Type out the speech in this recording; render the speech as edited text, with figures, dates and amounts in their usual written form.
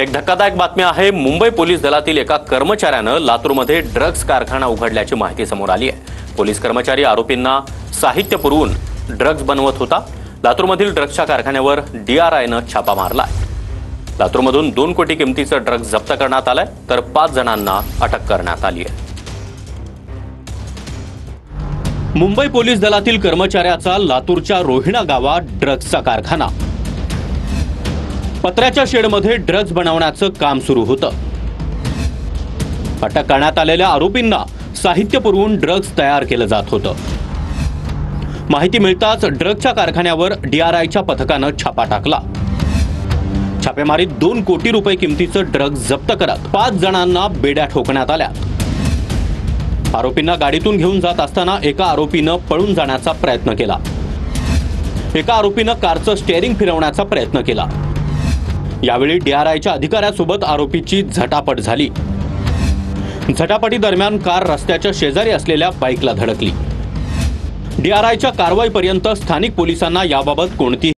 एक धक्कादायक बातमी आहे। मुंबई पोलीस दलातील एका कर्मचाऱ्यानं लातूरमध्ये ड्रग्ज कारखाना उघडल्याची माहिती समोर आली आहे। पोलीस कर्मचारी आरोपींना साहित्य पुरवून ड्रग्ज बनवत होता। लातूरमधील ड्रग्जच्या कारखान्यावर DRIनं छापा मारलाय। लातूरमधून 2 कोटी किमतीचं ड्रग्ज जप्त करण्यात आलंय, तर 5 जणांना अटक करण्यात आली आहे। मुंबई पोलीस दलातील कर्मचाऱ्याचा लातूरच्या रोहिणा गावात ड्रग्जचा कारखाना। पत्र्याच्या शेडमध्ये ड्रग्ज बनवण्याचं काम सुरू होतं। अटक करण्यात आलेल्या आरोपींना साहित्य पुरवून ड्रग्ज तयार केलं जात होतं। माहिती मिळताच ड्रग्जच्या कारखान्यावर DRIच्या पथकानं छापा टाकला। छापेमारीत 2 कोटी रुपये किमतीचं ड्रग्ज जप्त करत 5 जणांना बेड्या ठोकण्यात आल्या। आरोपींना गाडीतून घेऊन जात असताना एका आरोपीनं पळून जाण्याचा प्रयत्न केला। एका आरोपीनं कारचं स्टीअरिंग फिरवण्याचा प्रयत्न केला। यावेळी DRIच्या अधिकाऱ्यासोबत आरोपीची झटापट झाली। झटापटी दरम्यान कार रस्त्याच्या शेजारी असलेल्या बाईकला धडकली। DRIच्या कारवाईपर्यंत स्थानिक पोलिसांना याबाबत कोणती